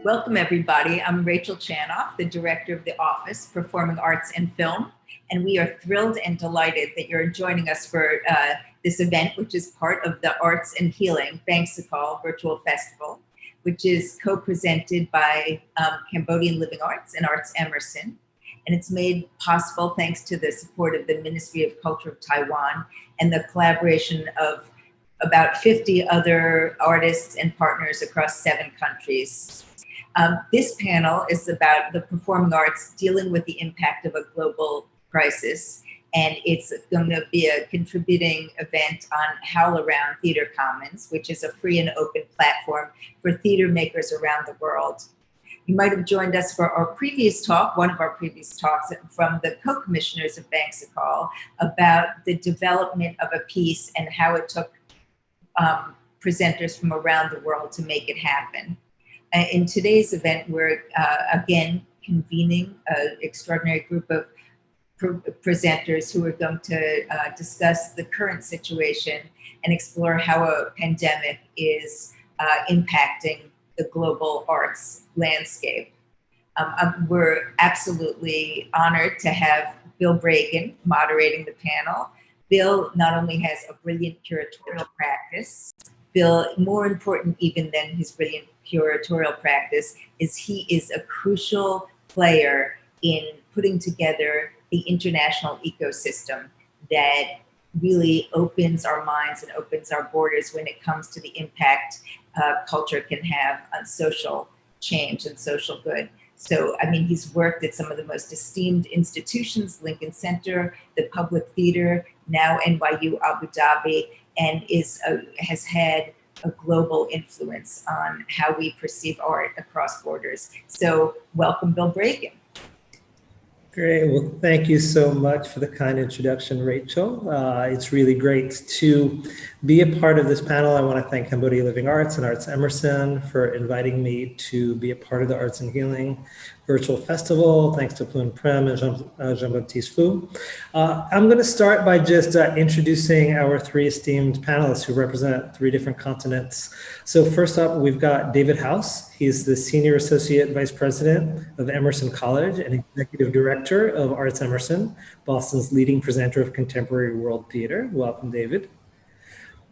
Welcome, everybody. I'm Rachel Chanoff, the director of the Office, Performing Arts and Film, and we are thrilled and delighted that you're joining us for this event, which is part of the Arts and Healing Bangsokol Virtual Festival, which is co-presented by Cambodian Living Arts and ArtsEmerson. And it's made possible thanks to the support of the Ministry of Culture of Taiwan and the collaboration of about 50 other artists and partners across 7 countries. This panel is about the performing arts dealing with the impact of a global crisis, and it's going to be a contributing event on HowlRound Theatre Commons, which is a free and open platform for theater makers around the world. You might have joined us for our previous talk, one of our previous talks from the co-commissioners of Bangsokol about the development of a piece and how it took presenters from around the world to make it happen. In today's event, we're again convening an extraordinary group of presenters who are going to discuss the current situation and explore how a pandemic is impacting the global arts landscape. We're absolutely honored to have Bill Bragin moderating the panel. Bill not only has a brilliant curatorial practice, Bill, more important even than his brilliant curatorial practice, is he is a crucial player in putting together the international ecosystem that really opens our minds and opens our borders when it comes to the impact culture can have on social change and social good. So, I mean, he's worked at some of the most esteemed institutions, Lincoln Center, the Public Theater, now NYU Abu Dhabi, and has had a global influence on how we perceive art across borders. So welcome, Bill Bragin. Great. Well, thank you so much for the kind introduction, Rachel. It's really great to be a part of this panel. I want to thank Cambodia Living Arts and ArtsEmerson for inviting me to be a part of the Arts and Healing Virtual Festival. Thanks to Plum Prem and Jean-Baptiste Fu. I'm going to start by just introducing our 3 esteemed panelists who represent 3 different continents. So first up, we've got David House. He's the Senior Associate Vice President of Emerson College and Executive Director of ArtsEmerson, Boston's leading presenter of contemporary world theater. Welcome, David.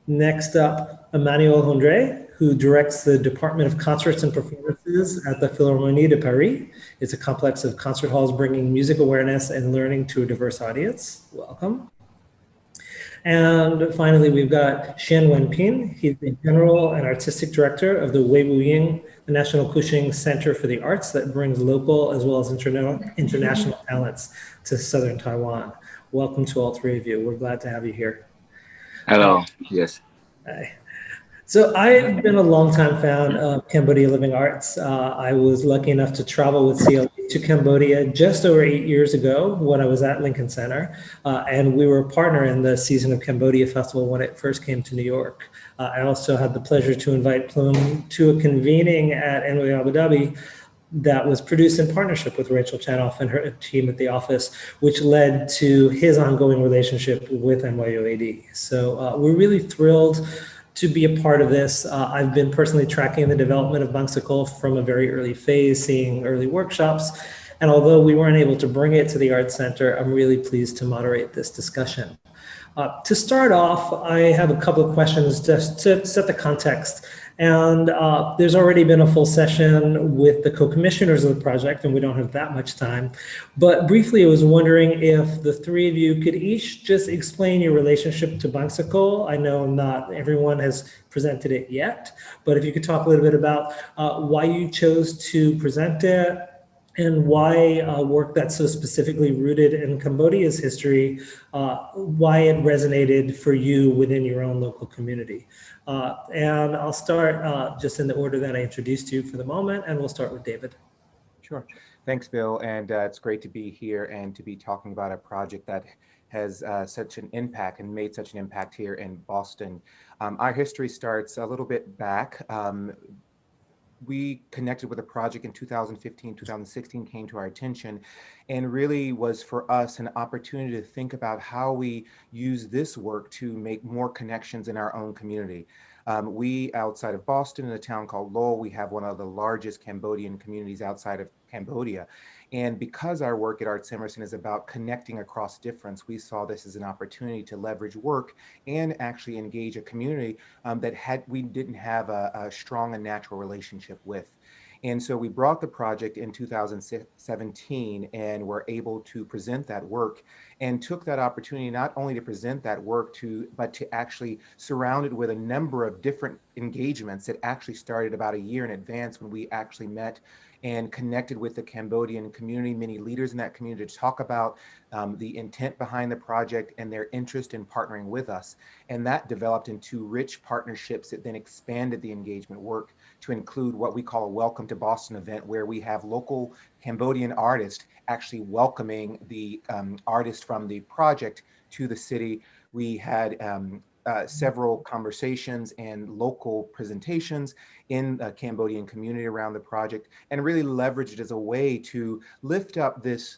Next up, Emmanuel Hondre, who directs the Department of Concerts and Performances at the Philharmonie de Paris. It's a complex of concert halls bringing music awareness and learning to a diverse audience. Welcome. And finally, we've got Xian Wenping. He's the General and Artistic Director of the Weibuying, the National Kaohsiung Center for the Arts that brings local as well as international talents to Southern Taiwan. Welcome to all 3 of you. We're glad to have you here. Hello, yes. Hi. So I've been a longtime fan of Cambodia Living Arts. I was lucky enough to travel with CLE to Cambodia just over 8 years ago when I was at Lincoln Center. And we were a partner in the Season of Cambodia Festival when it first came to New York. I also had the pleasure to invite Plum to a convening at NYU Abu Dhabi that was produced in partnership with Rachel Chanoff and her team at the office, which led to his ongoing relationship with NYUAD. So we're really thrilled to be a part of this. I've been personally tracking the development of Bangsokol from a very early phase, seeing early workshops. And although we weren't able to bring it to the Arts Center, I'm really pleased to moderate this discussion. To start off, I have a couple of questions just to set the context. And there's already been a full session with the co-commissioners of the project, and we don't have that much time. But briefly, I was wondering if the 3 of you could each just explain your relationship to Bangsokol. I know not everyone has presented it yet, but if you could talk a little bit about why you chose to present it, and why work that's so specifically rooted in Cambodia's history, why it resonated for you within your own local community. And I'll start just in the order that I introduced you for the moment, and we'll start with David. Sure. Thanks, Bill. And it's great to be here and to be talking about a project that has such an impact and made such an impact here in Boston. Our history starts a little bit back. we connected with a project in 2015, 2016 came to our attention, and really was for us an opportunity to think about how we use this work to make more connections in our own community. We, outside of Boston, in a town called Lowell, we have one of the largest Cambodian communities outside of Cambodia. And because our work at ArtsEmerson is about connecting across difference, we saw this as an opportunity to leverage work and actually engage a community that we didn't have a strong and natural relationship with. And so we brought the project in 2017 and were able to present that work, and took that opportunity not only to present that work but to actually surround it with a number of different engagements that actually started about a year in advance, when we actually met and connected with the Cambodian community, many leaders in that community, to talk about the intent behind the project and their interest in partnering with us. And that developed into rich partnerships that then expanded the engagement work to include what we call a Welcome to Boston event, where we have local Cambodian artists actually welcoming the artists from the project to the city. We had several conversations and local presentations in the Cambodian community around the project, and really leveraged it as a way to lift up this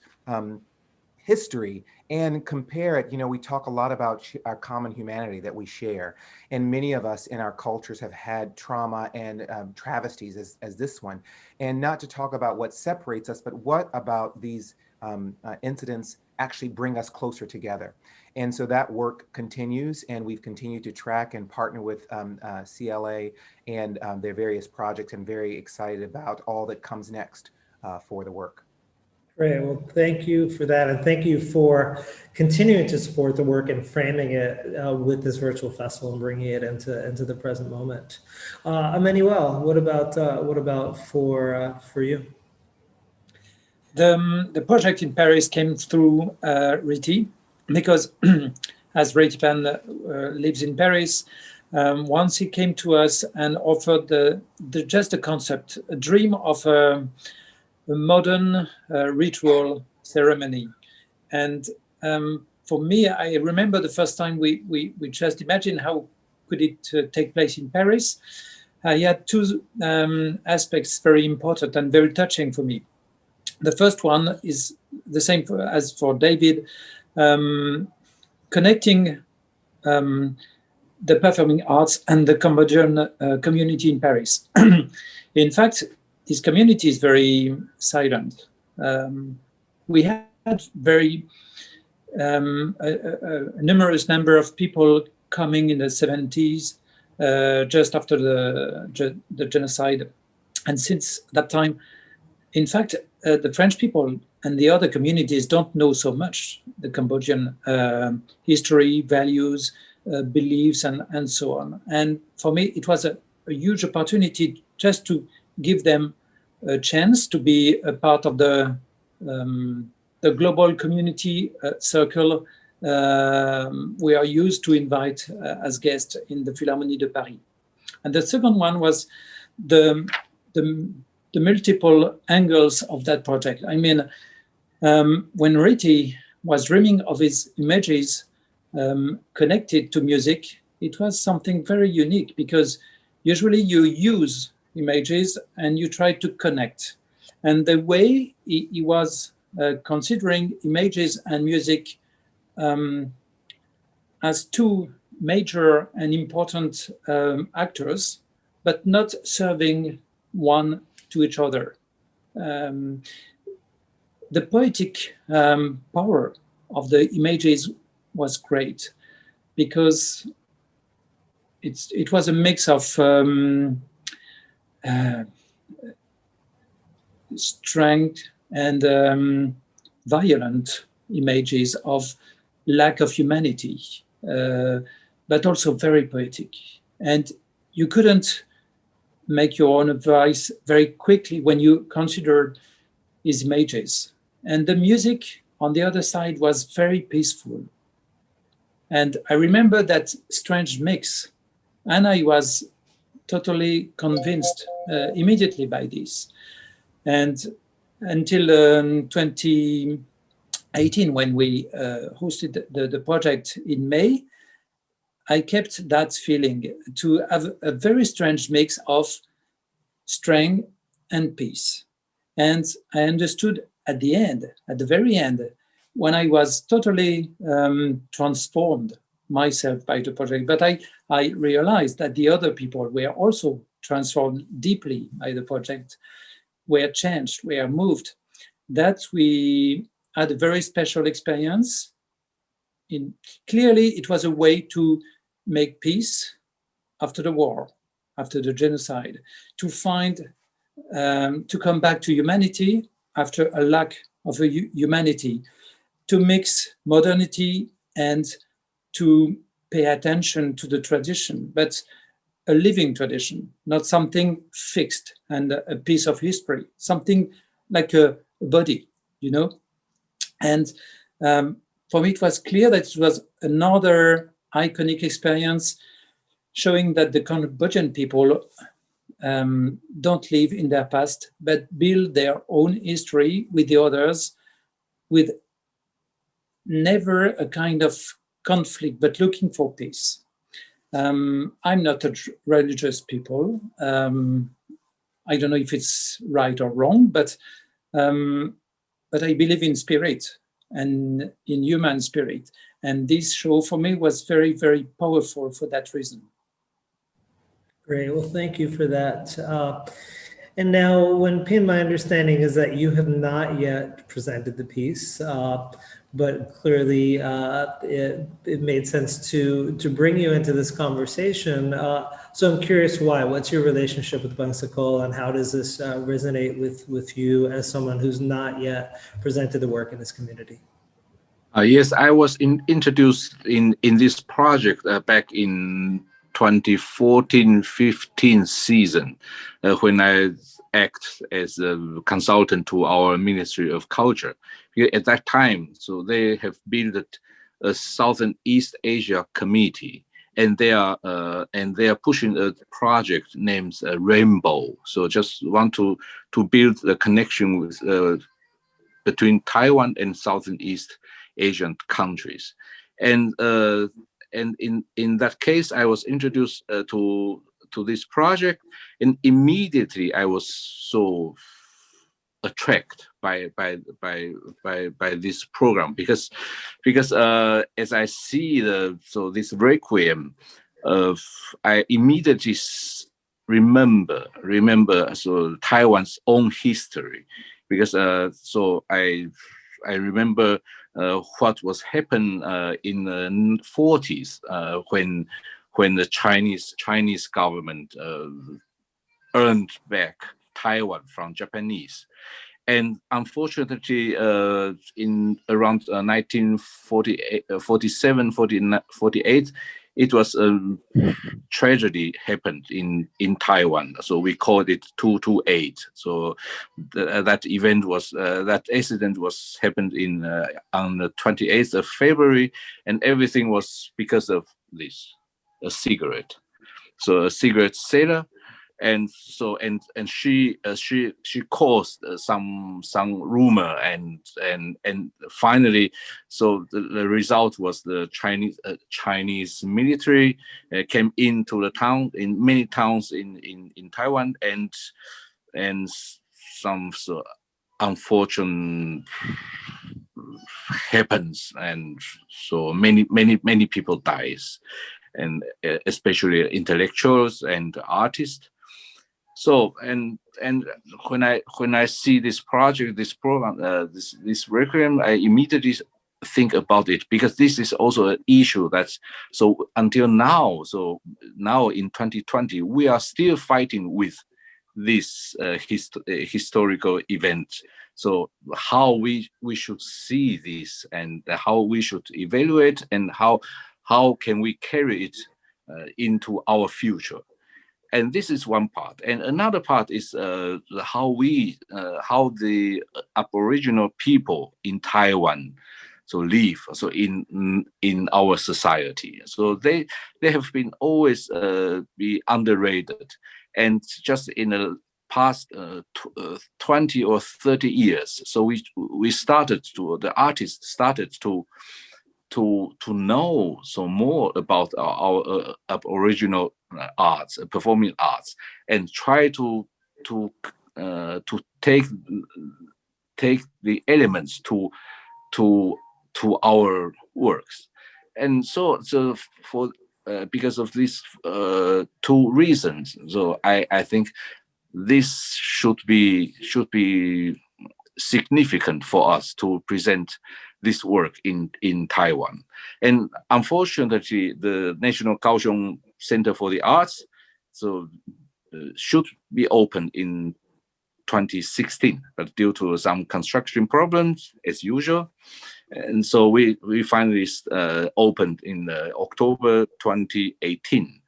history and compare it. You know, we talk a lot about our common humanity that we share, and many of us in our cultures have had trauma and travesties as this one, and not to talk about what separates us, but what about these incidents actually bring us closer together. And so that work continues, and we've continued to track and partner with CLA and their various projects, and very excited about all that comes next for the work. Great. Well, thank you for that. And thank you for continuing to support the work and framing it with this virtual festival and bringing it into the present moment. Emmanuel, what about for you? The project in Paris came through Riti, because as Ritipan lives in Paris, once he came to us and offered just a concept, a dream of a modern ritual ceremony. And for me, I remember the first time we just imagined how could it take place in Paris. He had two aspects very important and very touching for me. The first one is the same as for David, connecting the performing arts and the Cambodian community in Paris. In fact, this community is very silent. We had very a numerous number of people coming in the 70s, just after the genocide. And since that time, in fact, the French people and the other communities don't know so much the Cambodian history, values, beliefs, and so on. And for me, it was a huge opportunity just to give them a chance to be a part of the global community circle we are used to invite as guests in the Philharmonie de Paris. And the second one was the multiple angles of that project. I mean, when Riti was dreaming of his images connected to music, it was something very unique, because usually you use images and you try to connect. And the way he was considering images and music as two major and important actors, but not serving one to each other. The poetic power of the images was great, because it was a mix of strength and violent images of lack of humanity, but also very poetic. And you couldn't make your own advice very quickly when you considered his images. And the music on the other side was very peaceful. And I remember that strange mix, and I was totally convinced immediately by this. And until 2018, when we hosted the project in May, I kept that feeling to have a very strange mix of strength, and peace. And I understood at the very end, when I was totally transformed myself by the project, but I realized that the other people were also transformed deeply by the project, were changed, were moved, that we had a very special experience. Clearly, it was a way to make peace after the war, after the genocide, to find, to come back to humanity after a lack of a humanity, to mix modernity and to pay attention to the tradition, but a living tradition, not something fixed and a piece of history, something like a body, you know? And for me, it was clear that it was another iconic experience showing that the Cambodian people don't live in their past, but build their own history with the others, with never a kind of conflict, but looking for peace. I'm not a religious people. I don't know if it's right or wrong, but I believe in spirit and in human spirit. And this show for me was very, very powerful for that reason. Great. Well, thank you for that. And now, Wen-Pin, my understanding is that you have not yet presented the piece, but clearly it made sense to bring you into this conversation. So I'm curious why. What's your relationship with Bangsokol, and how does this resonate with you as someone who's not yet presented the work in this community? Yes, I was introduced in this project back in 2014-15 season, when I act as a consultant to our Ministry of Culture. At that time, so they have built a Southeast Asia committee, and they are pushing a project named Rainbow. So just want to build the connection with between Taiwan and Southeast Asian countries, and in that case, I was introduced to this project, and immediately I was so attracted by this program because as I see this requiem, I immediately remember so Taiwan's own history, because so I remember what was happened in the 40s when the Chinese government earned back Taiwan from Japanese. And unfortunately, in around 1947-48, it was a tragedy happened in Taiwan. So we called it 228. So that event was that accident was happened on the 28th of February, and everything was because of this, a cigarette. So a cigarette seller. And so and she caused some rumor, and finally, so the result was the Chinese military came into the town, in many towns in Taiwan, and some unfortunate happens, and so many people dies, and especially intellectuals and artists. So and when I see this project, this program, this requiem, I immediately think about it, because this is also an issue that's so until now. So now in 2020, we are still fighting with this historical event. So how we should see this, and how we should evaluate, and how can we carry it into our future. And this is one part, and another part is how the Aboriginal people in Taiwan so live so in our society. So they have been always be underrated, and just in the past 20 or 30 years, so the artists started to know so more about our Aboriginal arts, performing arts, and try to take the elements to our works, and so for because of these two reasons, so I think this should be significant for us to present this work in Taiwan. And unfortunately, the National Kaohsiung Center for the Arts should be opened in 2016, but due to some construction problems, as usual. And so we finally opened in October 2018.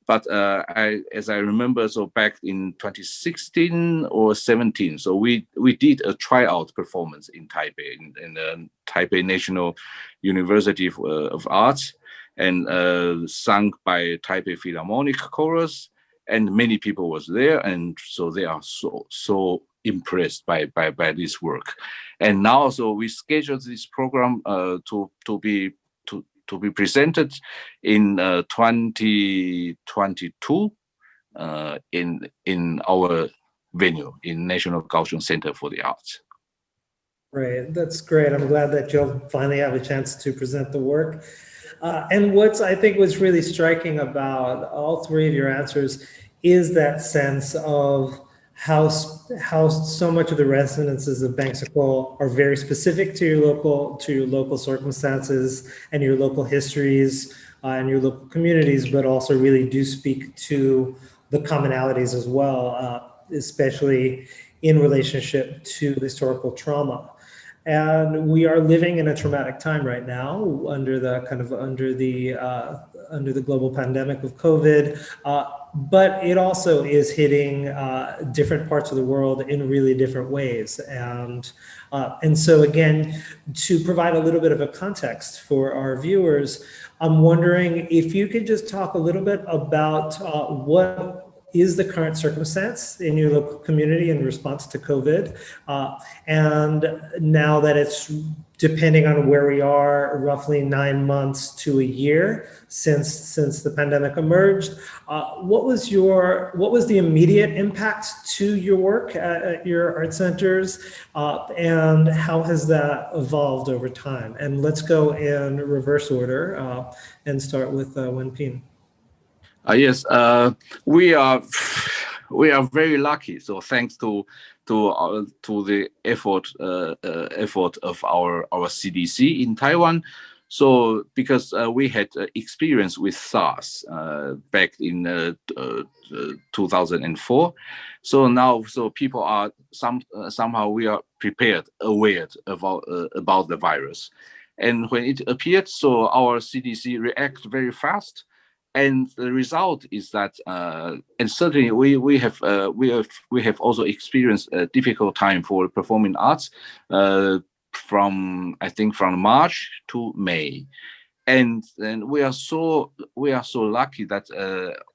But as I remember, so back in 2016 or 17, so we did a tryout performance in Taipei, in the Taipei National University of Arts, and sung by Taipei Philharmonic Chorus, and many people was there, and so they are so impressed by this work. And now, so we scheduled this program to be presented in 2022 in our venue in National Kaohsiung Center for the Arts. Right, that's great. I'm glad that you'll finally have a chance to present the work. And what I think was really striking about all three of your answers is that sense of how so much of the resonances of Bangsokol are very specific to your local circumstances and your local histories and your local communities, but also really do speak to the commonalities as well, especially in relationship to historical trauma. And we are living in a traumatic time right now under the global pandemic of COVID, but it also is hitting different parts of the world in really different ways. And so again, to provide a little bit of a context for our viewers, I'm wondering if you could just talk a little bit about what is the current circumstance in your local community in response to COVID. And now that it's, depending on where we are, roughly 9 months to a year since the pandemic emerged, what was the immediate impact to your work at your art centers, and how has that evolved over time? And let's go in reverse order and start with Wenping. Yes, we are very lucky. So thanks to the effort of our CDC in Taiwan. So because we had experience with SARS back in 2004, so now people are somehow we are prepared, aware about the virus, and when it appeared, so our CDC react very fast. And the result is that, and certainly we have also experienced a difficult time for performing arts from March to May, and we are so lucky that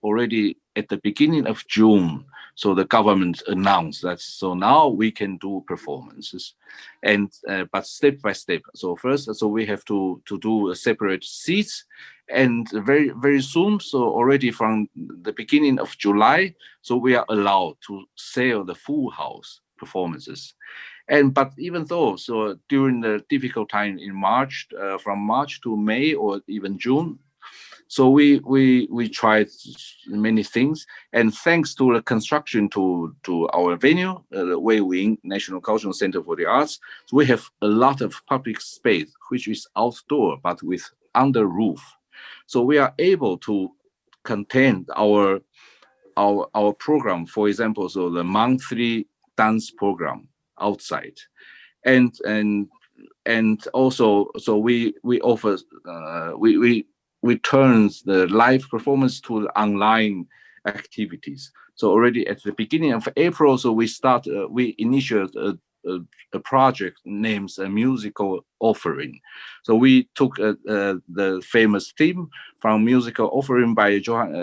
already at the beginning of June, so the government announced that so now we can do performances, and but step by step. So first, so we have to do a separate seats. And very soon, so already from the beginning of July, so we are allowed to sell the full house performances. But even though, so during the difficult time in March, from March to May or even June, so we tried many things, and thanks to the construction to our venue, the Wei Wing National Kaohsiung Center for the Arts, so we have a lot of public space which is outdoor but with under roof. So we are able to contain our program, for example, so the monthly dance program outside, and also so we offer we turn the live performance to the online activities. So already at the beginning of April, so we initiated a project named a musical offering. So we took the famous theme from musical offering by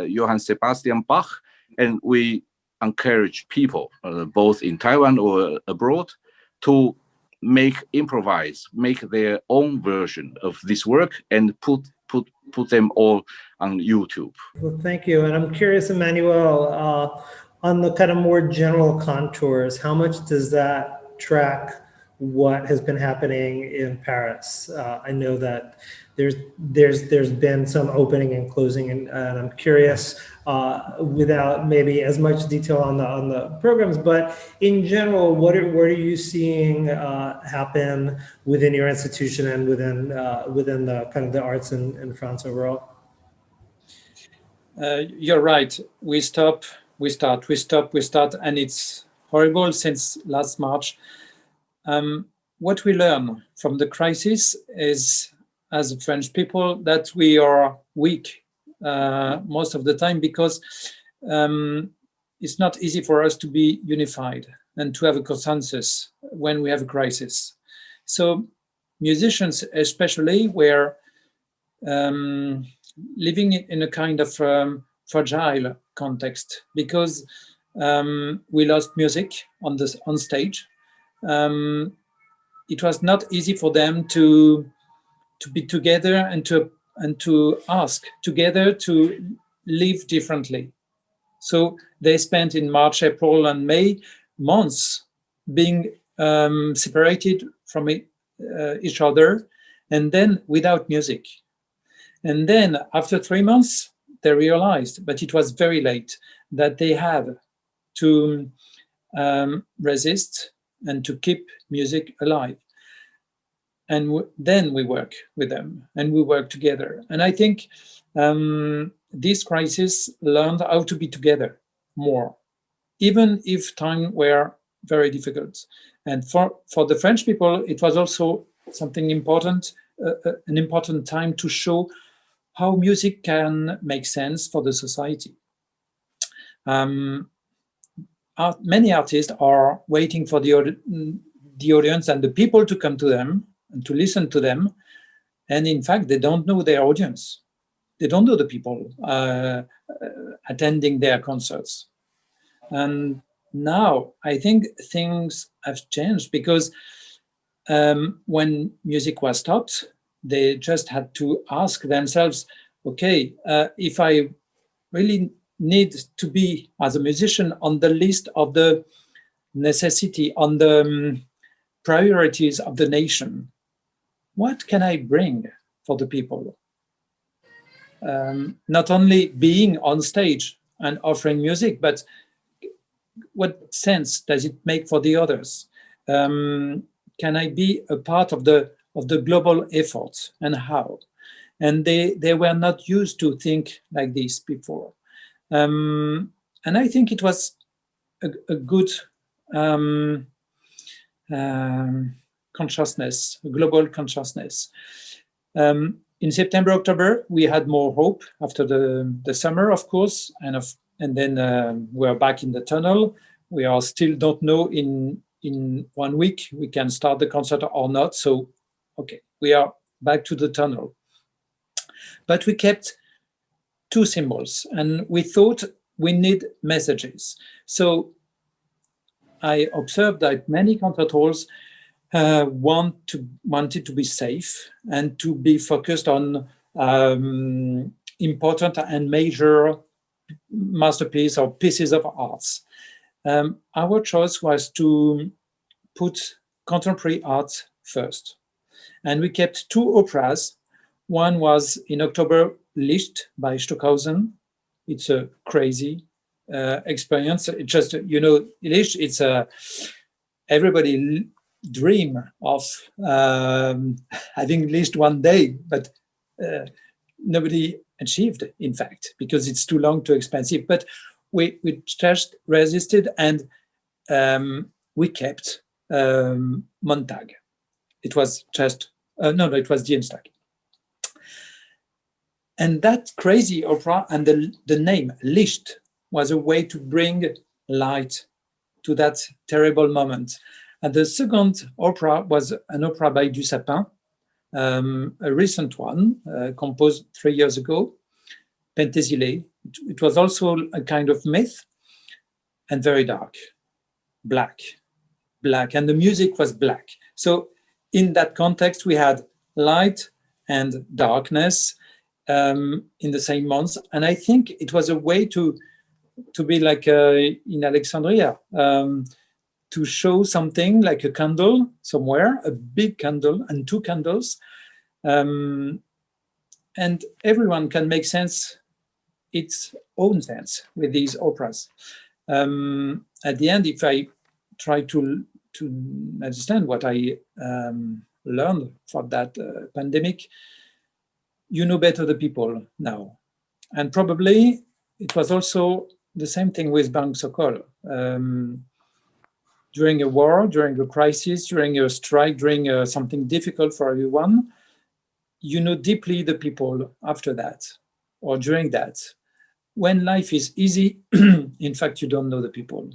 Johann Sebastian Bach, and we encourage people both in Taiwan or abroad to make their own version of this work and put them all on YouTube. Well, thank you. And I'm curious, Emmanuel, on the kind of more general contours, how much does that track what has been happening in Paris? I know that there's been some opening and closing, and I'm curious, without maybe as much detail on the programs, but in general, what are you seeing happen within your institution and within the kind of the arts in France overall? You're right. We start, and it's horrible since last March. What we learn from the crisis is, as French people, that we are weak most of the time, because it's not easy for us to be unified and to have a consensus when we have a crisis. So musicians especially were living in a kind of fragile context, because we lost music on stage. It was not easy for them to be together and to ask together to live differently. So they spent in March, April, and May months being separated from each other, and then without music. And then after 3 months, they realized, but it was very late, that they had to resist and to keep music alive. And then we work with them and we work together. And I think this crisis learned how to be together more, even if times were very difficult. And for the French people, it was also something important, an important time to show how music can make sense for the society. Many artists are waiting for the audience and the people to come to them and to listen to them. And in fact, they don't know their audience. They don't know the people attending their concerts. And now I think things have changed, because when music was stopped, they just had to ask themselves, okay, if I really need to be as a musician on the list of the necessity, on the priorities of the nation, what can I bring for the people? Not only being on stage and offering music, but what sense does it make for the others? Can I be a part of the global effort, and how? And they were not used to think like this before. And I think it was a good consciousness, a global consciousness. In September, October, we had more hope after the summer, of course, and then we're back in the tunnel. We are still don't know in 1 week we can start the concert or not. So, okay, we are back to the tunnel. But we kept two symbols, and we thought we need messages. So I observed that many concert halls wanted to be safe and to be focused on important and major masterpieces or pieces of arts. Our choice was to put contemporary art first. And we kept two operas. One was in October, Licht by Stockhausen. It's a crazy experience. It just, Licht, it's everybody dream of having Licht one day, but nobody achieved, in fact, because it's too long, too expensive. But we just resisted, and we kept Montag. It was just, it was Dienstag. And that crazy opera and the name Licht was a way to bring light to that terrible moment. And the second opera was an opera by Dussapin, a recent one, composed 3 years ago, Pentésilée. It was also a kind of myth, and very dark, black, and the music was black. So in that context, we had light and darkness in the same month. And I think it was a way to to be like in Alexandria, to show something like a candle somewhere, a big candle and two candles, and everyone can make sense its own sense with these operas. At the end, if I try to understand what I learned from that pandemic, you know better the people now. And probably it was also the same thing with Bangsokol. During a war, during a crisis, during a strike, during something difficult for everyone, you know deeply the people after that or during that. When life is easy, in fact, you don't know the people.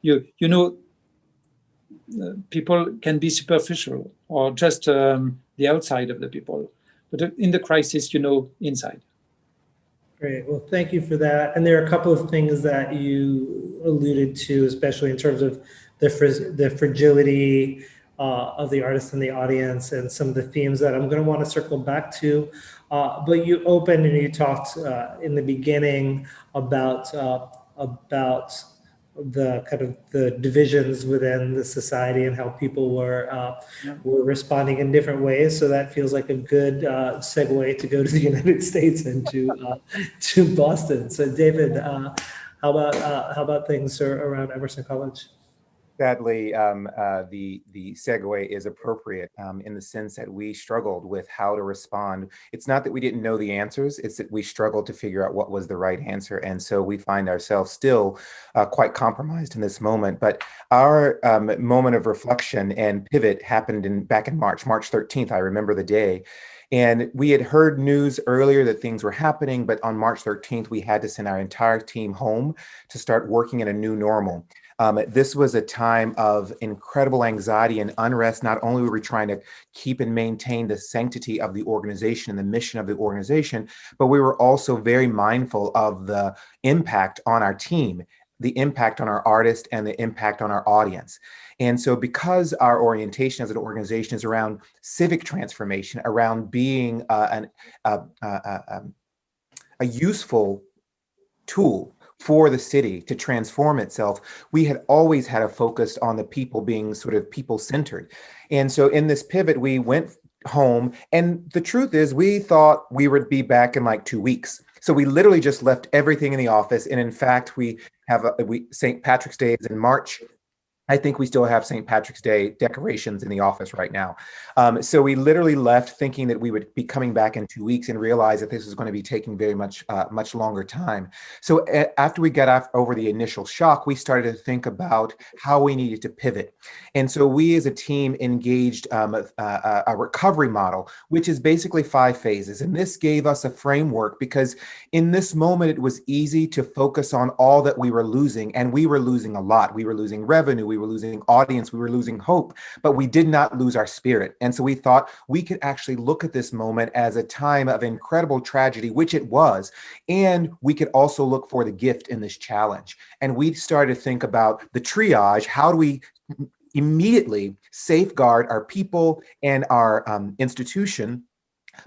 You know, people can be superficial or just the outside of the people. But in the crisis, you know inside. Great. Well, thank you for that. And there are a couple of things that you alluded to, especially in terms of the fragility of the artist and the audience, and some of the themes that I'm going to want to circle back to. But you opened and you talked in the beginning about the kind of the divisions within the society and how people were responding in different ways. So that feels like a good segue to go to the United States and to Boston. So David, how about things around Emerson College? Sadly, the segue is appropriate in the sense that we struggled with how to respond. It's not that we didn't know the answers, it's that we struggled to figure out what was the right answer. And so we find ourselves still quite compromised in this moment. But our moment of reflection and pivot happened back in March 13th, I remember the day. And we had heard news earlier that things were happening, but on March 13th, we had to send our entire team home to start working in a new normal. This was a time of incredible anxiety and unrest. Not only were we trying to keep and maintain the sanctity of the organization and the mission of the organization, but we were also very mindful of the impact on our team, the impact on our artist, and the impact on our audience. And so because our orientation as an organization is around civic transformation, around being a useful tool for the city to transform itself, we had always had a focus on the people being sort of people-centered. And so in this pivot, we went home, and the truth is we thought we would be back in like 2 weeks. So we literally just left everything in the office. And in fact, we have St. Patrick's Day is in March. I think we still have St. Patrick's Day decorations in the office right now. So we literally left thinking that we would be coming back in 2 weeks and realized that this was going to be taking very much longer time. So after we got over the initial shock, we started to think about how we needed to pivot. And so we as a team engaged a recovery model, which is basically 5 phases. And this gave us a framework because in this moment, it was easy to focus on all that we were losing. And we were losing a lot. We were losing revenue. We were losing audience, we were losing hope, but we did not lose our spirit. And so we thought we could actually look at this moment as a time of incredible tragedy, which it was, and we could also look for the gift in this challenge. And we started to think about the triage. How do we immediately safeguard our people and our institution,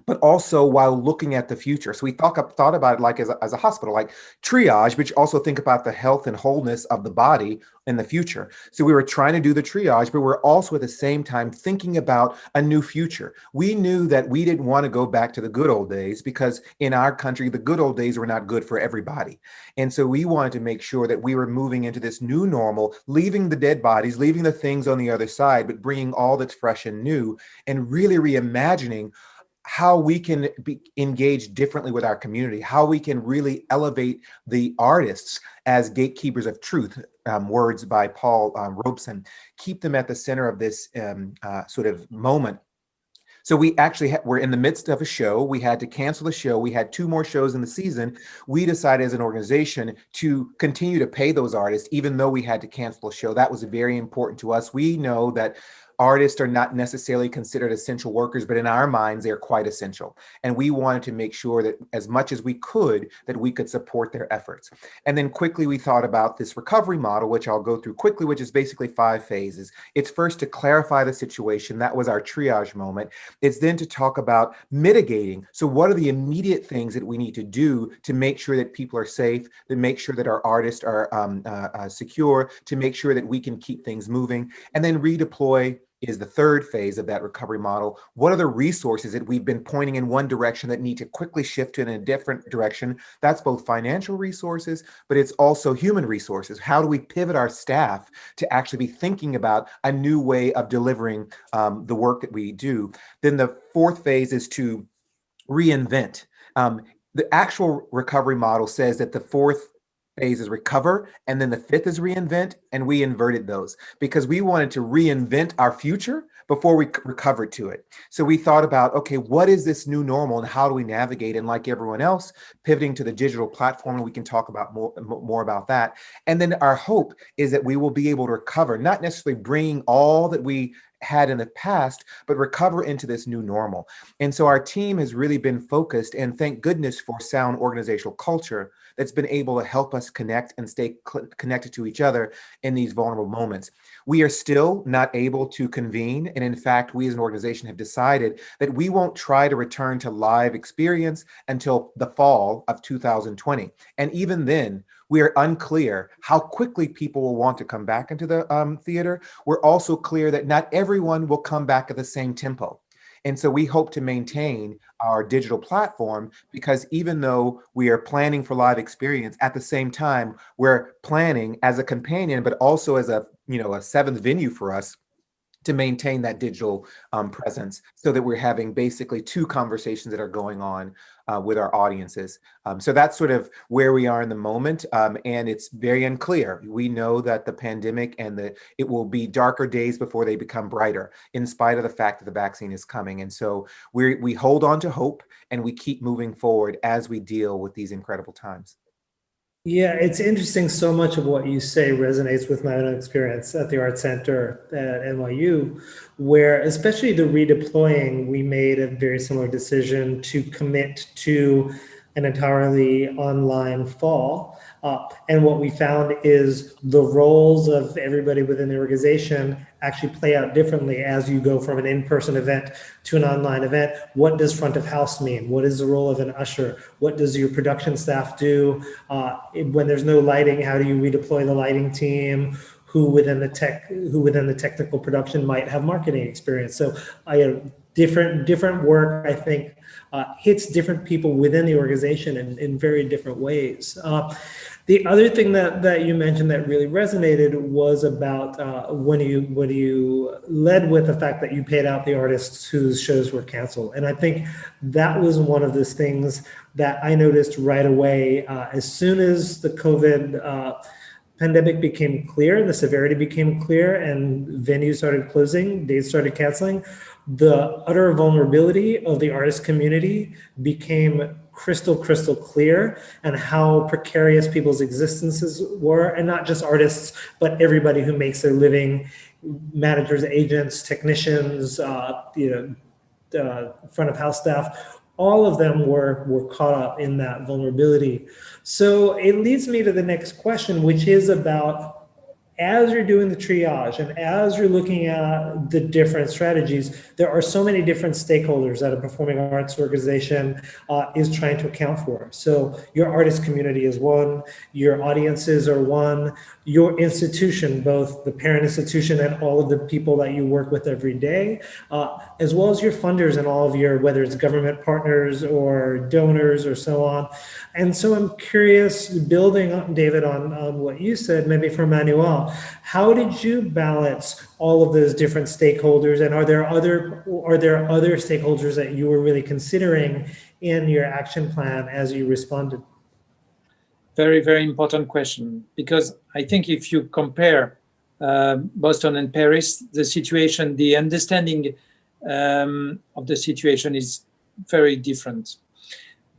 but also while looking at the future? So we thought about it like as a hospital, like triage, but you also think about the health and wholeness of the body in the future. So we were trying to do the triage, but we're also at the same time thinking about a new future. We knew that we didn't want to go back to the good old days because in our country, the good old days were not good for everybody. And so we wanted to make sure that we were moving into this new normal, leaving the dead bodies, leaving the things on the other side, but bringing all that's fresh and new and really reimagining how we can be engaged differently with our community, how we can really elevate the artists as gatekeepers of truth, words by Paul Robeson, keep them at the center of this sort of moment. So we actually were in the midst of a show. We had to cancel the show. We had 2 more shows in the season. We decided as an organization to continue to pay those artists, even though we had to cancel a show. That was very important to us. We know that artists are not necessarily considered essential workers, but in our minds, they're quite essential. And we wanted to make sure that as much as we could, that we could support their efforts. And then quickly, we thought about this recovery model, which I'll go through quickly, which is basically 5 phases. It's first to clarify the situation. That was our triage moment. It's then to talk about mitigating. So what are the immediate things that we need to do to make sure that people are safe, to make sure that our artists are secure, to make sure that we can keep things moving. And then redeploy is the 3rd phase of that recovery model. What are the resources that we've been pointing in one direction that need to quickly shift in a different direction? That's both financial resources, but it's also human resources. How do we pivot our staff to actually be thinking about a new way of delivering the work that we do? Then the 4th phase is to reinvent. The actual recovery model says that the 4th phase is recover, and then the 5th is reinvent, and we inverted those because we wanted to reinvent our future before we recovered to it. So we thought about, okay, what is this new normal and how do we navigate? And like everyone else, pivoting to the digital platform, and we can talk about more about that. And then our hope is that we will be able to recover, not necessarily bringing all that we had in the past, but recover into this new normal. And so our team has really been focused, and thank goodness for sound organizational culture that's been able to help us connect and stay connected to each other in these vulnerable moments. We are still not able to convene. And in fact, we as an organization have decided that we won't try to return to live experience until the fall of 2020. And even then, we are unclear how quickly people will want to come back into the theater. We're also clear that not everyone will come back at the same tempo. And so we hope to maintain our digital platform because even though we are planning for live experience, at the same time, we're planning as a companion, but also as a 7th venue for us to maintain that digital presence so that we're having basically 2 conversations that are going on with our audiences. So that's sort of where we are in the moment. And it's very unclear. We know that the pandemic and it will be darker days before they become brighter, in spite of the fact that the vaccine is coming. And so we hold on to hope and we keep moving forward as we deal with these incredible times. Yeah, it's interesting. So much of what you say resonates with my own experience at the Arts Center at NYU, where especially the redeploying, we made a very similar decision to commit to an entirely online fall. And what we found is the roles of everybody within the organization actually play out differently as you go from an in-person event to an online event. What does front of house mean? What is the role of an usher? What does your production staff do? When there's no lighting, how do you redeploy the lighting team? Who within the technical production might have marketing experience? So different work, I think, hits different people within the organization in very different ways. The other thing that you mentioned that really resonated was about when you led with the fact that you paid out the artists whose shows were canceled. And I think that was one of those things that I noticed right away as soon as the COVID pandemic became clear, the severity became clear, and venues started closing, dates started canceling. The utter vulnerability of the artist community became crystal clear, and how precarious people's existences were, and not just artists, but everybody who makes their living, managers, agents, technicians, front of house staff. All of them were caught up in that vulnerability. So it leads me to the next question, which is about, as you're doing the triage and as you're looking at the different strategies, there are so many different stakeholders that a performing arts organization is trying to account for. So your artist community is one, your audiences are one, your institution, both the parent institution and all of the people that you work with every day, as well as your funders and all of your, whether it's government partners or donors or so on. And so I'm curious, building up, David, on what you said, maybe for Manuel, how did you balance all of those different stakeholders, and are there other stakeholders that you were really considering in your action plan as you responded? Very, very important question, because I think if you compare Boston and Paris, the situation, the understanding of the situation is very different.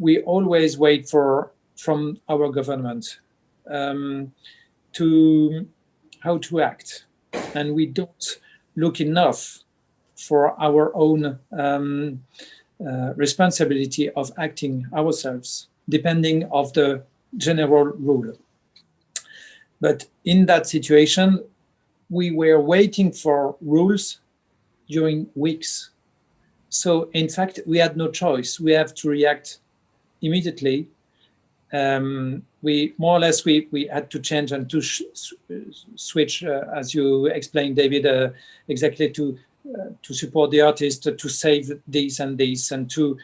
We always wait from our government to how to act, and we don't look enough for our own responsibility of acting ourselves, depending of the general rule. But in that situation, we were waiting for rules during weeks. So in fact, we had no choice. We have to react immediately. We more or less, we had to change and to switch, as you explained, David, exactly to support the artist, to save this and this, and to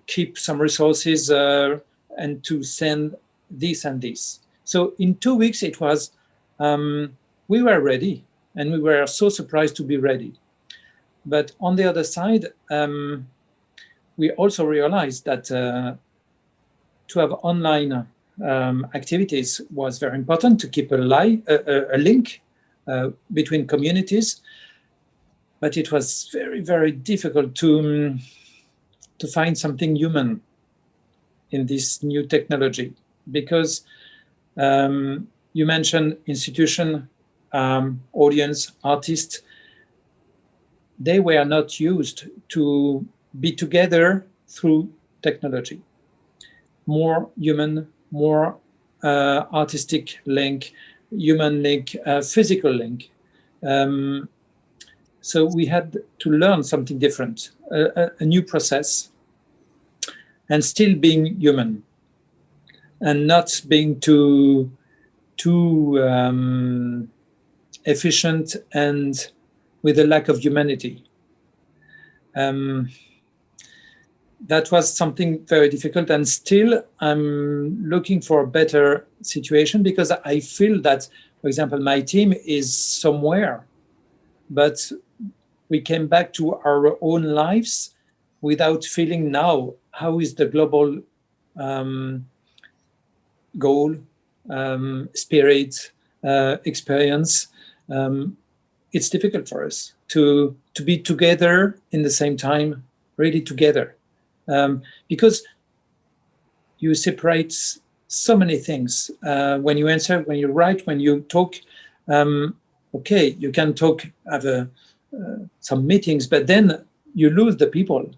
keep some resources and to send this and this. So in 2 weeks, it was, we were ready, and we were so surprised to be ready. But on the other side, we also realized that to have online activities was very important, to keep a link between communities. But it was very, very difficult to find something human in this new technology, because you mentioned institution, audience, artists. They were not used to be together through technology. More human, more artistic link, human link, physical link. So we had to learn something different, a new process, and still being human, and not being too efficient and with a lack of humanity. That was something very difficult, and still I'm looking for a better situation, because I feel that, for example, my team is somewhere, but we came back to our own lives without feeling now how is the global goal, spirit, experience. It's difficult for us to be together in the same time, really together, because you separate so many things. When you answer, when you write, when you talk, okay, you can talk, have some meetings, but then you lose the people,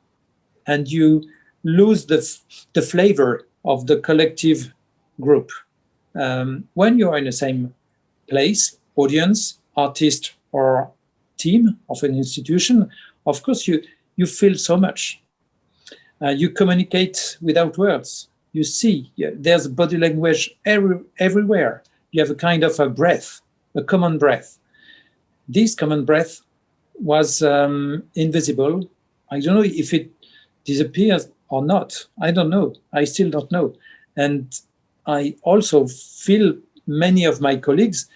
and you lose the flavor of the collective group. When you're in the same place, audience, artist, or team of an institution, of course you feel so much. You communicate without words. You see, there's body language everywhere. You have a kind of a breath, a common breath. This common breath was invisible. I don't know if it disappears or not. I don't know. I still don't know. And I also feel many of my colleagues,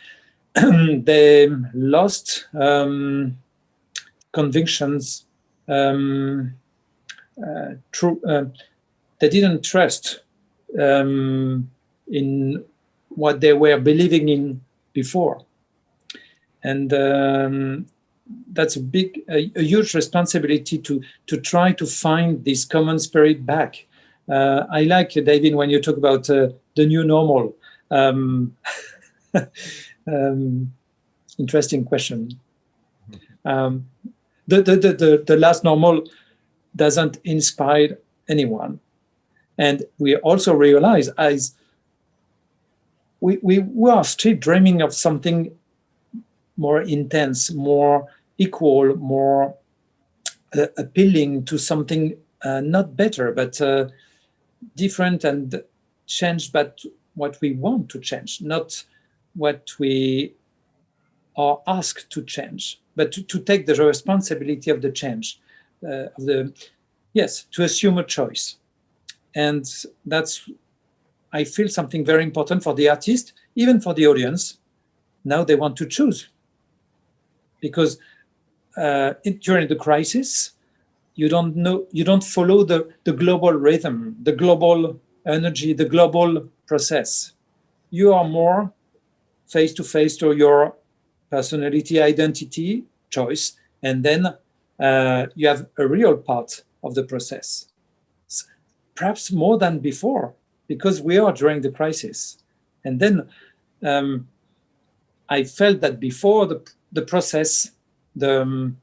they lost convictions. They didn't trust in what they were believing in before. And that's a huge responsibility to try to find this common spirit back. I like, David, when you talk about the new normal. Interesting question. The last normal doesn't inspire anyone. And we also realize, as we are still dreaming of something more intense, more equal, more appealing to something not better, but different and change, but what we want to change, not what we are asked to change, but to take the responsibility of the change, to assume a choice. And that's, I feel, something very important for the artist, even for the audience. Now they want to choose. Because during the crisis, you don't follow the global rhythm, the global energy, the global process. You are more face-to-face to your personality, identity, choice, and then you have a real part of the process. Perhaps more than before, because we are during the crisis. And then I felt that before the process, the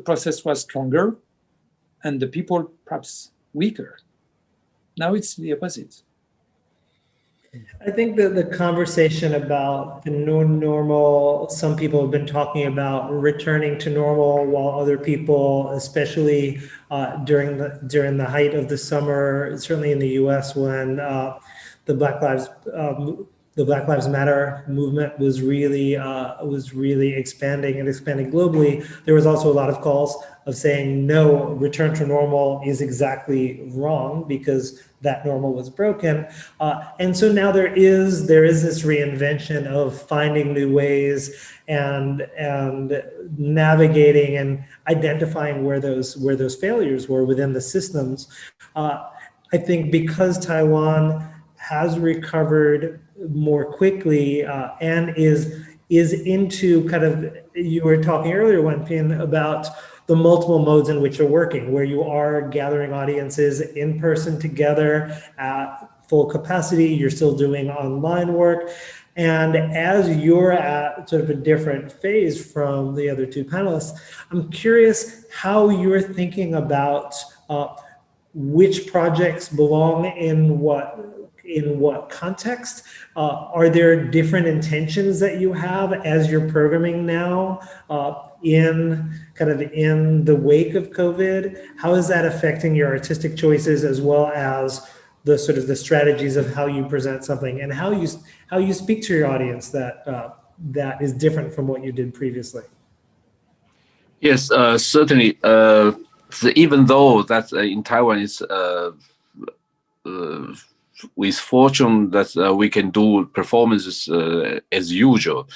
process was stronger, and the people perhaps weaker. Now it's the opposite. I think that the conversation about the new normal, some people have been talking about returning to normal, while other people, especially during the height of the summer, certainly in the U.S. when the Black Lives Matter movement was really expanding globally. There was also a lot of calls of saying no, return to normal is exactly wrong because that normal was broken. And so now there is this reinvention of finding new ways and navigating and identifying where those failures were within the systems. I think because Taiwan has recovered more quickly and is into kind of, you were talking earlier, Wenping, about the multiple modes in which you're working, where you are gathering audiences in person together at full capacity, you're still doing online work. And as you're at sort of a different phase from the other two panelists, I'm curious how you're thinking about which projects belong in what context. Are there different intentions that you have as you're programming now in the wake of COVID? How is that affecting your artistic choices as well as the sort of the strategies of how you present something and how you speak to your audience that is different from what you did previously? Yes, certainly. So even though that in Taiwan is with fortune that we can do performances as usual,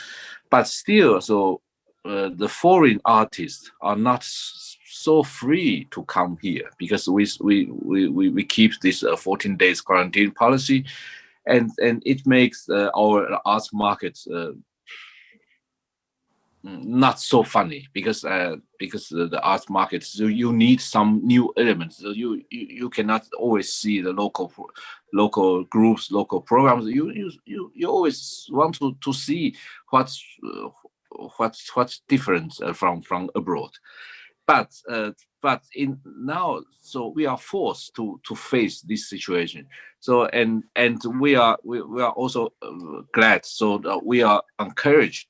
but still, so the foreign artists are not so free to come here because we keep this 14 days quarantine policy, and it makes our arts market not so funny because the arts market, so you need some new elements. So you cannot always see the local groups, local programs. You always want to see what's different from abroad. But in now, so we are forced to face this situation. So and we are also glad. So that we are encouraged.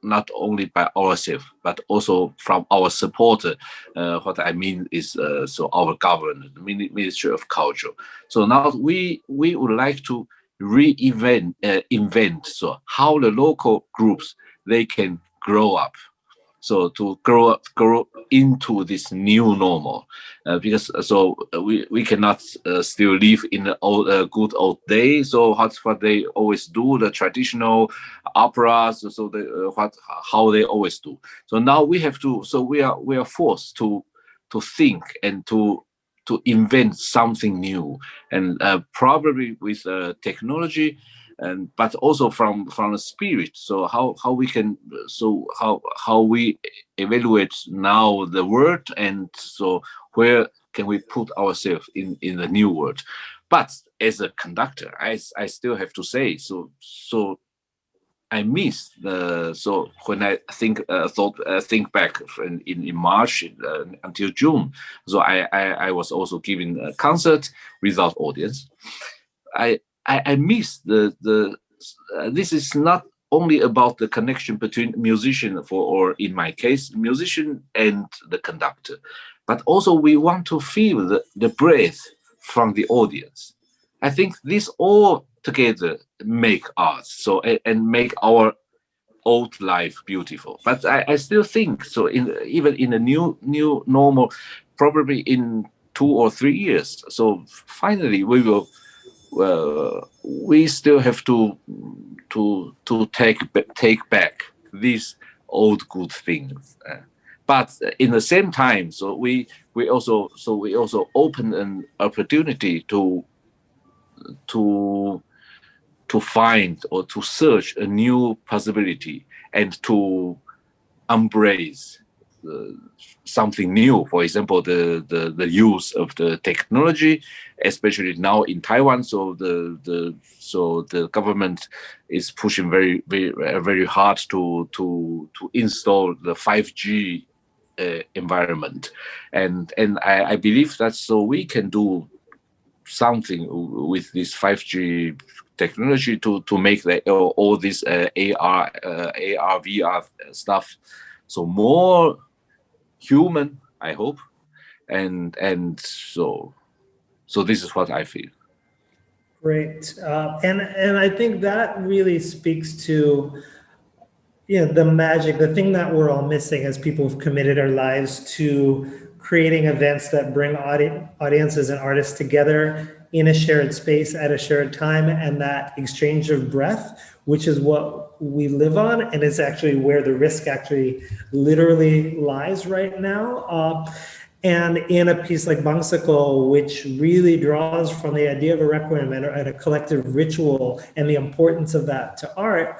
Not only by ourselves, but also from our supporter. What I mean is, so our government, the Ministry of Culture. So now we would like to invent so how the local groups they can grow up. So to grow into this new normal, because so we cannot still live in the good old days. So what they always do, the traditional operas. So how they always do. So now we have to. So we are forced to think and to invent something new, and probably with technology. But also from the spirit. So how we can, so how we evaluate now the world, and so where can we put ourselves in the new world. But as a conductor, I still have to say, so I miss so when I think back in March until June. So I was also giving a concert without audience. I miss this is not only about the connection between musician or in my case, musician and the conductor, but also we want to feel the breath from the audience. I think this all together make arts, so and make our old life beautiful. But I still think so. Even in a new normal, probably in 2 or 3 years. So finally we will. We still have to take back these old good things, but in the same time, so we also open an opportunity to find or to search a new possibility and to embrace something new. For example, the use of the technology, especially now in Taiwan. So the government is pushing very hard to install the 5G environment, and I believe that so we can do something with this 5G technology to make all this AR VR stuff so more human, I hope, and so this is what I feel. Great, and I think that really speaks to the magic, the thing that we're all missing as people have committed our lives to creating events that bring audiences and artists together in a shared space at a shared time, and that exchange of breath, which is what we live on, and is actually where the risk actually literally lies right now. And in a piece like Bangsokol, which really draws from the idea of a requiem and a collective ritual and the importance of that to art,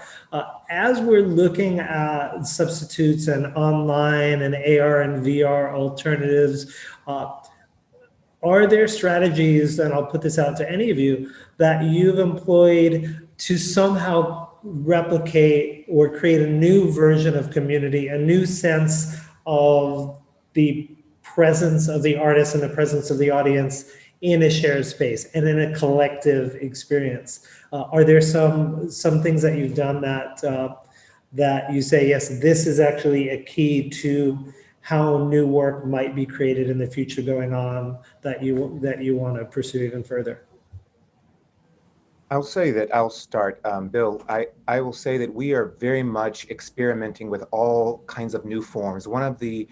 as we're looking at substitutes and online and AR and VR alternatives, are there strategies, and I'll put this out to any of you, that you've employed to somehow replicate or create a new version of community, a new sense of the presence of the artist and the presence of the audience in a shared space and in a collective experience? Are there some things that you've done that you say, yes, this is actually a key to how new work might be created in the future going on that you want to pursue even further? I'll say that I'll start, Bill. I will say that we are very much experimenting with all kinds of new forms. One of the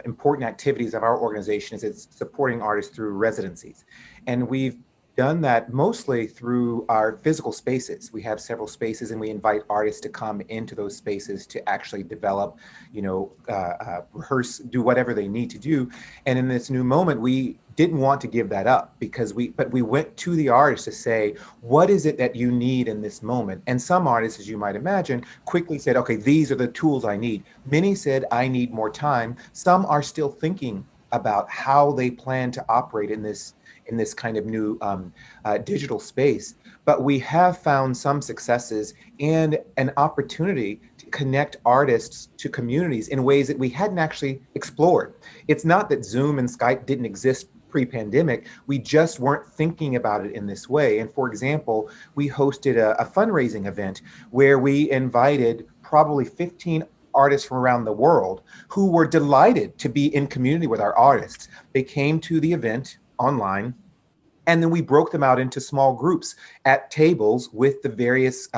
important activities of our organization is it's supporting artists through residencies. And we've done that mostly through our physical spaces. We have several spaces and we invite artists to come into those spaces to actually develop, rehearse, do whatever they need to do. And in this new moment, we didn't want to give that up but we went to the artists to say, what is it that you need in this moment? And some artists, as you might imagine, quickly said, okay, these are the tools I need. Many said, I need more time. Some are still thinking about how they plan to operate in this kind of new digital space. But we have found some successes and an opportunity to connect artists to communities in ways that we hadn't actually explored. It's not that Zoom and Skype didn't exist pre-pandemic, we just weren't thinking about it in this way. And for example, we hosted a fundraising event where we invited probably 15 artists from around the world who were delighted to be in community with our artists. They came to the event online, and then we broke them out into small groups at tables with the various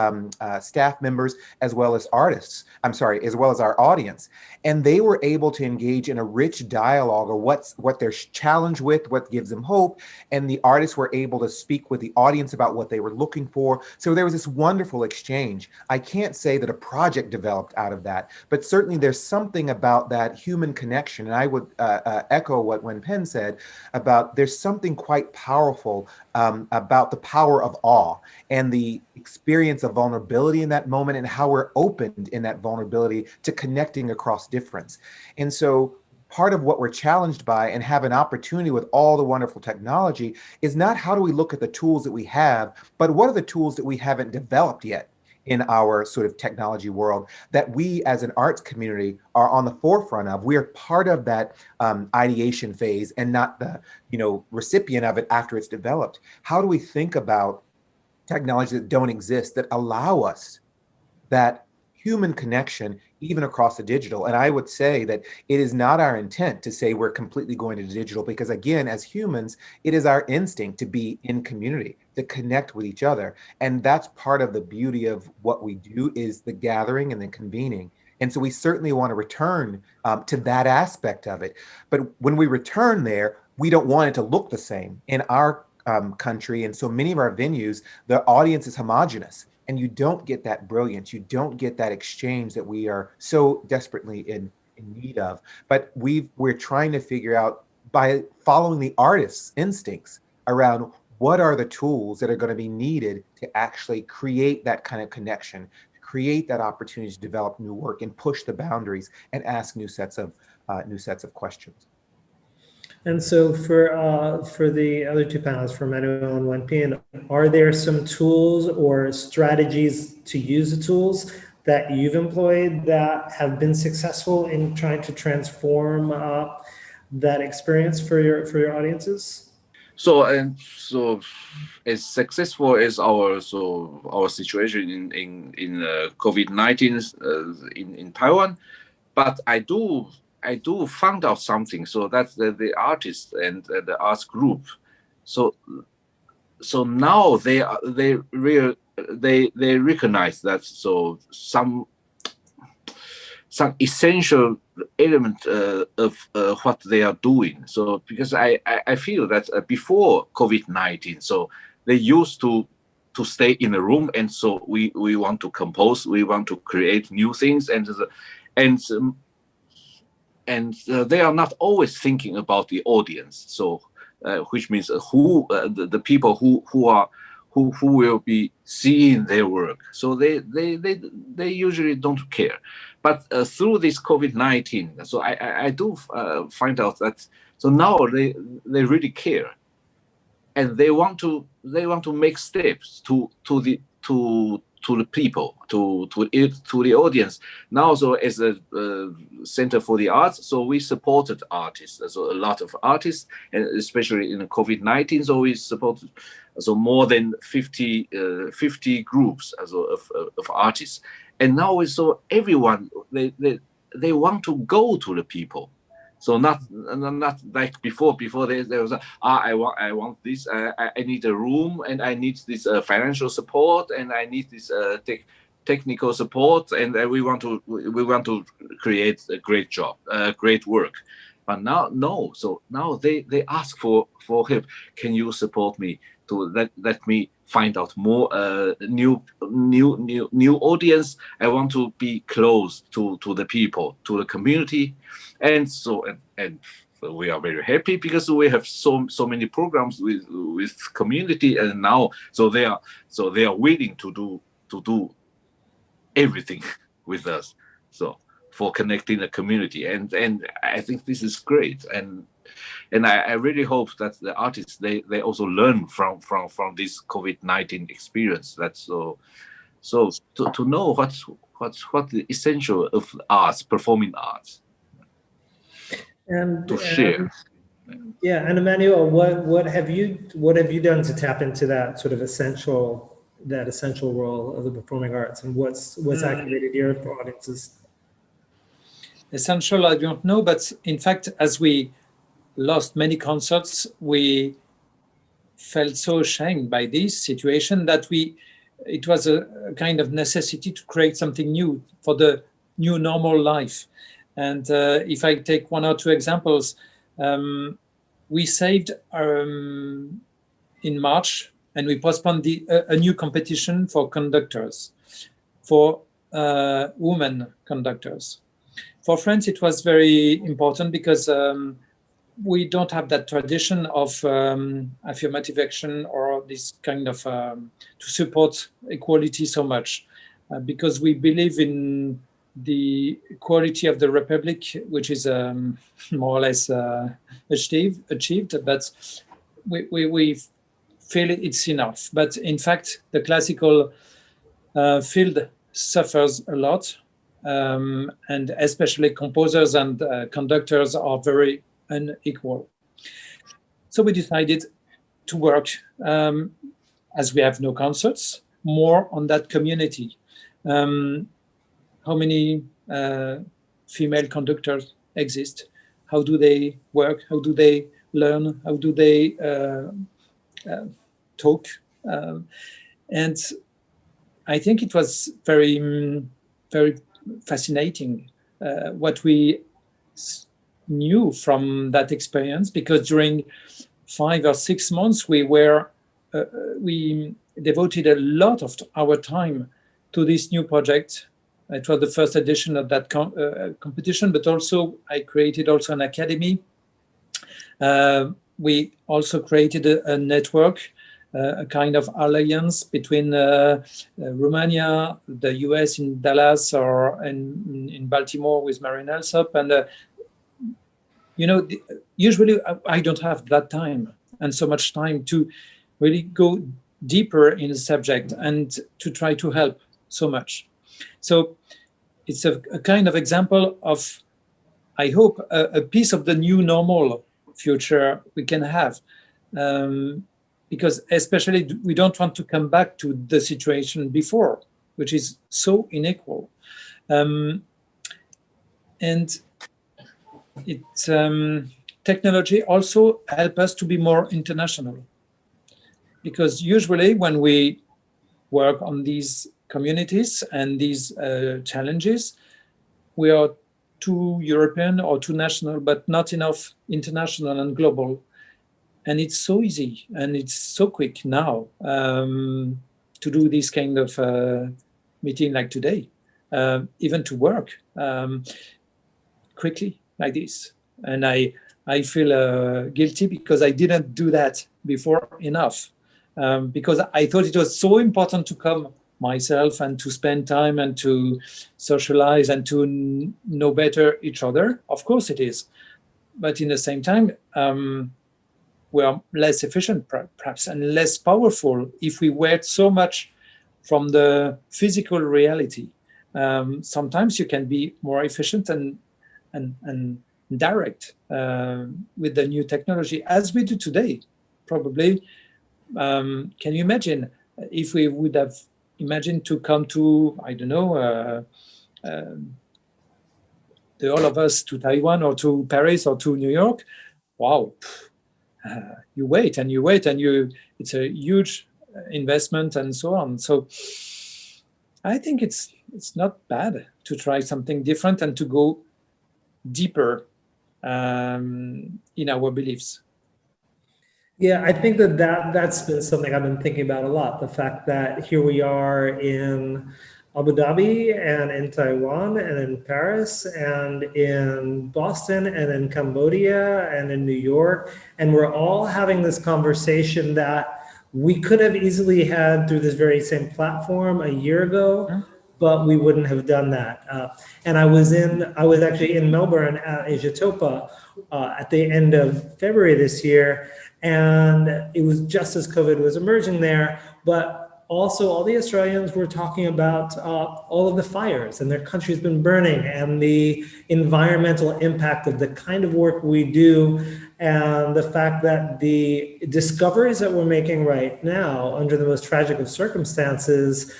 staff members as well as artists, as well as our audience. And they were able to engage in a rich dialogue of what they're challenged with, what gives them hope. And the artists were able to speak with the audience about what they were looking for. So there was this wonderful exchange. I can't say that a project developed out of that, but certainly there's something about that human connection. And I would echo what Wen-Pen said about there's something quite powerful about the power of awe and the experience of vulnerability in that moment and how we're opened in that vulnerability to connecting across difference. And so part of what we're challenged by and have an opportunity with all the wonderful technology is not how do we look at the tools that we have, but what are the tools that we haven't developed yet in our sort of technology world that we as an arts community are on the forefront of. We are part of that ideation phase and not the recipient of it after it's developed. How do we think about technologies that don't exist that allow us that human connection even across the digital? And I would say that it is not our intent to say we're completely going to digital, because again, as humans, it is our instinct to be in community, to connect with each other. And that's part of the beauty of what we do is the gathering and the convening. And so we certainly want to return to that aspect of it. But when we return there, we don't want it to look the same. In our country and so many of our venues, the audience is homogenous. And you don't get that brilliance. You don't get that exchange that we are so desperately in need of. But we're trying to figure out, by following the artist's instincts around what are the tools that are going to be needed to actually create that kind of connection, create that opportunity to develop new work and push the boundaries and ask new sets of questions. And so for the other two panelists, for Manuel and Wenping, are there some tools or strategies to use the tools that you've employed that have been successful in trying to transform that experience for your audiences? So as successful as our situation in COVID-19 in Taiwan, but I do find out something. So that's the artists and the arts group. So now they recognize that some essential element of what they are doing. So because I feel that before COVID-19, so they used to stay in a room, and so we want to compose, we want to create new things, and they are not always thinking about the audience. So which means the people who will be seeing their work. So they usually don't care. But through this COVID-19, so I do find out that so now they really care, and they want to make steps to the people, to the audience. Now, so as a Center for the Arts, so we supported artists, so a lot of artists, and especially in COVID-19, so we supported more than 50 groups of artists. And now we saw everyone, they want to go to the people. So not like before. Before there was I want this. I need a room, and I need this financial support, and I need this technical support, and we want to create a great job, great work. But now no. So now they ask for help. Can you support me to let me find out more new audience? I want to be close to the people, to the community, and so we are very happy because we have so many programs with community, and now so they are willing to do everything with us. So for connecting the community, and I think this is great, and I really hope that the artists they also learn from this COVID-19 experience. That's so to know what the essential of arts, performing arts, and to share. Yeah, and Emmanuel, what have you done to tap into that sort of essential role of the performing arts, and what's activated your audiences? Essential, I don't know, but in fact, as we lost many concerts, we felt so ashamed by this situation that it was a kind of necessity to create something new for the new normal life. And if I take one or two examples, we saved in March, and we postponed a new competition for conductors, for women conductors. For France, it was very important because we don't have that tradition of affirmative action or this kind of to support equality so much, because we believe in the equality of the Republic, which is more or less achieved, but we feel it's enough. But in fact, the classical field suffers a lot, and especially composers and conductors are very unequal. So we decided to work, as we have no concerts, more on that community. How many female conductors exist? How do they work? How do they learn? How do they talk? And I think it was very, very fascinating what we knew from that experience, because during 5 or 6 months we devoted a lot of our time to this new project. It was the first edition of that competition, but also I created also an academy. We also created a network a kind of alliance between Romania, the US in Dallas, or in Baltimore with Marian Alsop. And, usually I don't have that time and so much time to really go deeper in the subject and to try to help so much. So it's a kind of example of, I hope, a piece of the new normal future we can have. Because especially we don't want to come back to the situation before, which is so unequal. And technology also help us to be more international. Because usually when we work on these communities and these challenges, we are too European or too national, but not enough international and global. And it's so easy and it's so quick now to do this kind of meeting like today, even to work quickly like this. And I feel guilty because I didn't do that before enough, because I thought it was so important to come myself and to spend time and to socialize and to know better each other. Of course it is. But in the same time, we are less efficient, perhaps, and less powerful if we wait so much from the physical reality. Sometimes you can be more efficient and direct with the new technology, as we do today. Probably, can you imagine if we would have imagined to come to, I don't know, all of us to Taiwan or to Paris or to New York? Wow. You wait and it's a huge investment and so on. So I think it's not bad to try something different and to go deeper in our beliefs. Yeah, I think that's been something I've been thinking about a lot. The fact that here we are in Abu Dhabi and in Taiwan and in Paris and in Boston and in Cambodia and in New York. And we're all having this conversation that we could have easily had through this very same platform a year ago, but we wouldn't have done that. And I was actually in Melbourne at Asiatopa at the end of February this year. And it was just as COVID was emerging there, but also all the Australians were talking about all of the fires and their country's been burning and the environmental impact of the kind of work we do, and the fact that the discoveries that we're making right now under the most tragic of circumstances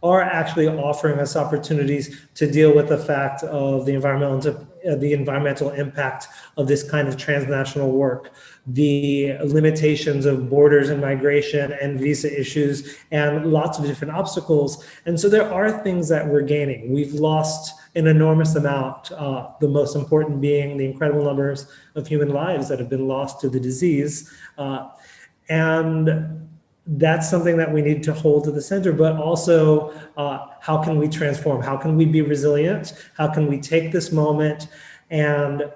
are actually offering us opportunities to deal with the fact of the environmental impact of this kind of transnational work, the limitations of borders and migration and visa issues and lots of different obstacles. And so there are things that we're gaining. We've lost an enormous amount, the most important being the incredible numbers of human lives that have been lost to the disease. And that's something that we need to hold to the center, but also how can we transform? How can we be resilient? How can we take this moment and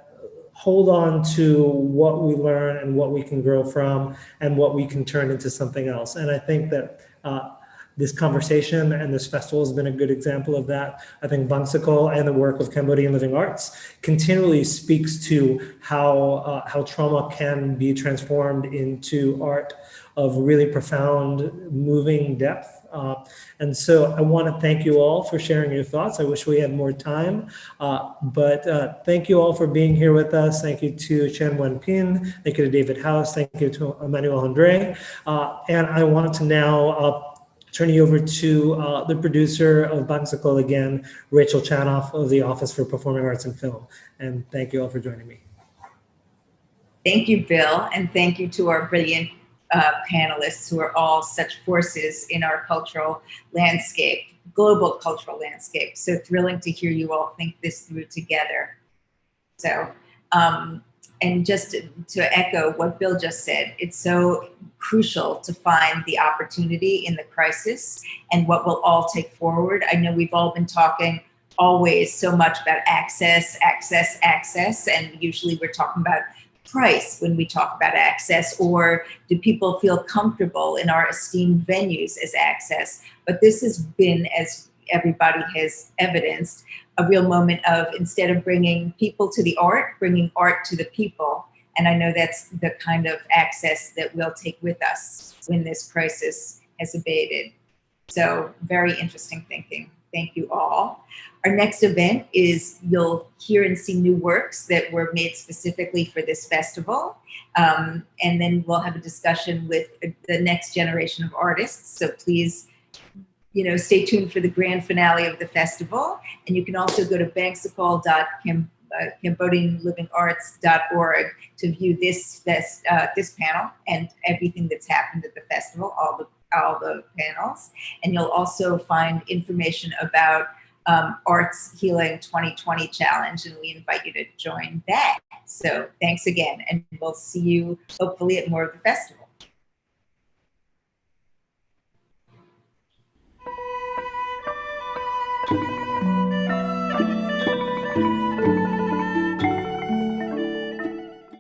hold on to what we learn and what we can grow from and what we can turn into something else? And I think that this conversation and this festival has been a good example of that. I think Bangsokol and the work of Cambodian Living Arts continually speaks to how trauma can be transformed into art of really profound, moving depth. And so I want to thank you all for sharing your thoughts. I wish we had more time, but thank you all for being here with us. Thank you to Chen Wenpin. Thank you to David House. Thank you to Emmanuel Andre. And I want to now turn you over to the producer of Bangsokol again, Rachel Chanoff of the Office for Performing Arts and Film. And thank you all for joining me. Thank you, Bill, and thank you to our brilliant panelists who are all such forces in our cultural landscape, global cultural landscape. So thrilling to hear you all think this through together. So, and just to echo what Bill just said, it's so crucial to find the opportunity in the crisis and what we'll all take forward. I know we've all been talking always so much about access, and usually we're talking about price when we talk about access, or do people feel comfortable in our esteemed venues as access? But this has been, as everybody has evidenced, a real moment of, instead of bringing people to the art, bringing art to the people. And I know that's the kind of access that we'll take with us when this crisis has abated. So very interesting thinking. Thank you all. Our next event is, you'll hear and see new works that were made specifically for this festival. And then we'll have a discussion with the next generation of artists. So please, stay tuned for the grand finale of the festival. And you can also go to bangsokol.cambodianlivingarts.org to view this panel and everything that's happened at the festival, all the panels. And you'll also find information about Arts Healing 2020 Challenge, and we invite you to join that. So thanks again, and we'll see you hopefully at more of the festival.